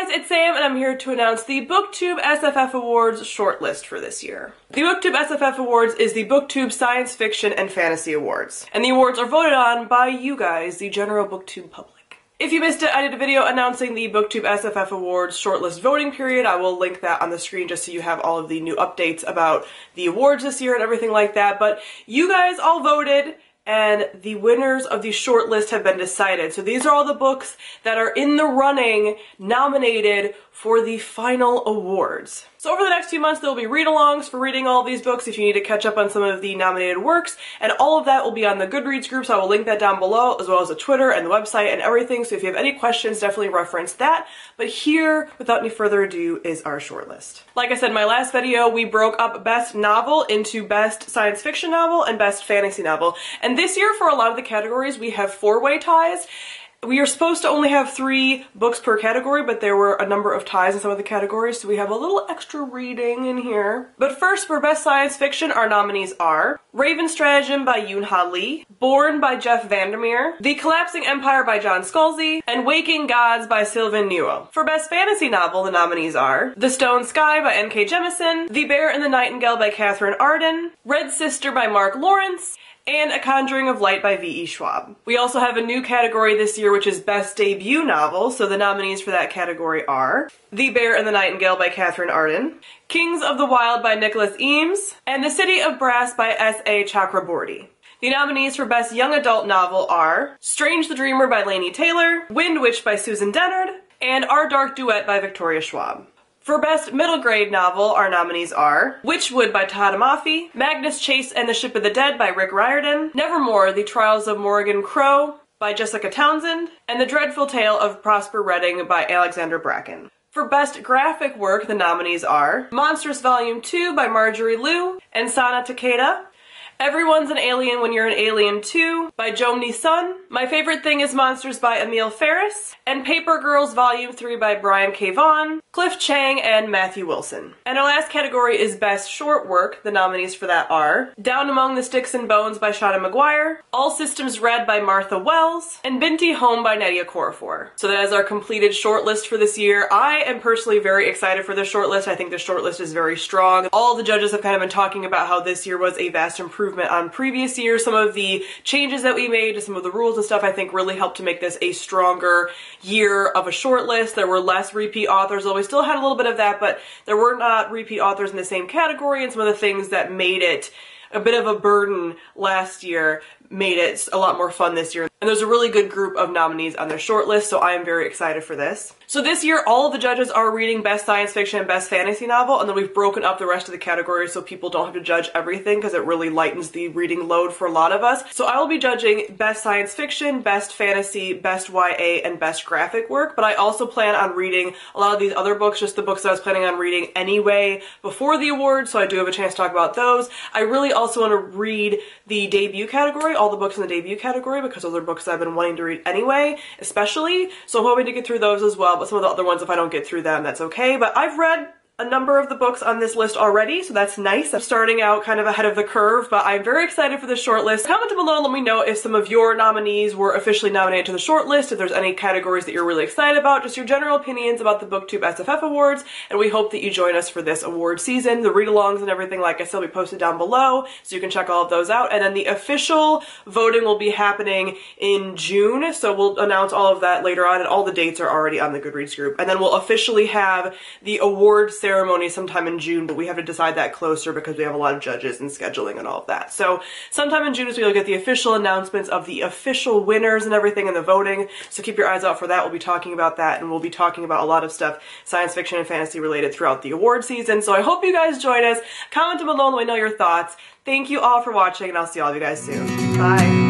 Hey guys, it's Sam and I'm here to announce the Booktube SFF Awards shortlist for this year. The Booktube SFF Awards is the Booktube Science Fiction and Fantasy Awards. And the awards are voted on by you guys, the general Booktube public. If you missed it, I did a video announcing the Booktube SFF Awards shortlist voting period. I will link that on the screen just so you have all of the new updates about the awards this year and everything like that. But you guys all voted, and the winners of the shortlist have been decided. So these are all the books that are in the running, nominated for the final awards. So over the next few months, there will be read-alongs for reading all of these books if you need to catch up on some of the nominated works, and all of that will be on the Goodreads group, so I will link that down below, as well as the Twitter and the website and everything, so if you have any questions, definitely reference that. But here, without any further ado, is our shortlist. Like I said in my last video, we broke up Best Novel into Best Science Fiction Novel and Best Fantasy Novel, and this year, for a lot of the categories, we have four-way ties. We are supposed to only have 3 books per category, but there were a number of ties in some of the categories, so we have a little extra reading in here. But first, for Best Science Fiction, our nominees are Raven Stratagem by Yoon-Ha Lee, Born by Jeff Vandermeer, The Collapsing Empire by John Scalzi, and Waking Gods by Sylvain Neuil. For Best Fantasy Novel, the nominees are The Stone Sky by N.K. Jemisin, The Bear and the Nightingale by Catherine Arden, Red Sister by Mark Lawrence, and A Conjuring of Light by V.E. Schwab. We also have a new category this year, which is Best Debut Novel, so the nominees for that category are The Bear and the Nightingale by Catherine Arden, Kings of the Wild by Nicholas Eames, and The City of Brass by S.A. Chakraborty. The nominees for Best Young Adult Novel are Strange the Dreamer by Laini Taylor, Wind Witch by Susan Dennard, and Our Dark Duet by Victoria Schwab. For Best Middle Grade Novel, our nominees are Witchwood by Todd Amafi, Magnus Chase and the Ship of the Dead by Rick Riordan, Nevermore, The Trials of Morrigan Crow by Jessica Townsend, and The Dreadful Tale of Prosper Redding by Alexander Bracken. For Best Graphic Work, the nominees are Monstrous Volume 2 by Marjorie Liu and Sana Takeda, Everyone's an Alien When You're an Alien 2 by Jomni Sun, My Favorite Thing is Monsters by Emil Ferris, and Paper Girls Volume 3 by Brian K. Vaughan, Cliff Chang, and Matthew Wilson. And our last category is Best Short Work. The nominees for that are Down Among the Sticks and Bones by Shauna McGuire, All Systems Red by Martha Wells, and Binti Home by Nadia Korafor. So that is our completed shortlist for this year. I am personally very excited for this shortlist. I think the shortlist is very strong. All the judges have kind of been talking about how this year was a vast improvement on previous years. Some of the changes that we made to some of the rules and stuff I think really helped to make this a stronger year of a shortlist. There were less repeat authors, although we still had a little bit of that, but there were not repeat authors in the same category, and some of the things that made it a bit of a burden last year made it a lot more fun this year. And there's a really good group of nominees on their shortlist, so I am very excited for this. So this year, all of the judges are reading Best Science Fiction and Best Fantasy Novel, and then we've broken up the rest of the categories so people don't have to judge everything, because it really lightens the reading load for a lot of us. So I will be judging Best Science Fiction, Best Fantasy, Best YA, and Best Graphic Work, but I also plan on reading a lot of these other books, just the books that I was planning on reading anyway before the awards, so I do have a chance to talk about those. I really also want to read the debut category, all the books in the debut category, because those are books that I've been wanting to read anyway, especially, so I'm hoping to get through those as well, but some of the other ones, if I don't get through them, that's okay. But I've read a number of the books on this list already, so that's nice. I'm starting out kind of ahead of the curve, but I'm very excited for the shortlist. Comment below and let me know if some of your nominees were officially nominated to the shortlist, if there's any categories that you're really excited about, just your general opinions about the Booktube SFF Awards, and we hope that you join us for this award season. The read-alongs and everything, like I said, will be posted down below, so you can check all of those out, and then the official voting will be happening in June, so we'll announce all of that later on, and all the dates are already on the Goodreads group, and then we'll officially have the award ceremony sometime in June, but we have to decide that closer because we have a lot of judges and scheduling and all of that. So sometime in June is when we'll get the official announcements of the official winners and everything in the voting, so keep your eyes out for that. We'll be talking about that, and we'll be talking about a lot of stuff science fiction and fantasy related throughout the award season. So I hope you guys join us. Comment below and let me know your thoughts. Thank you all for watching, and I'll see all of you guys soon. Bye!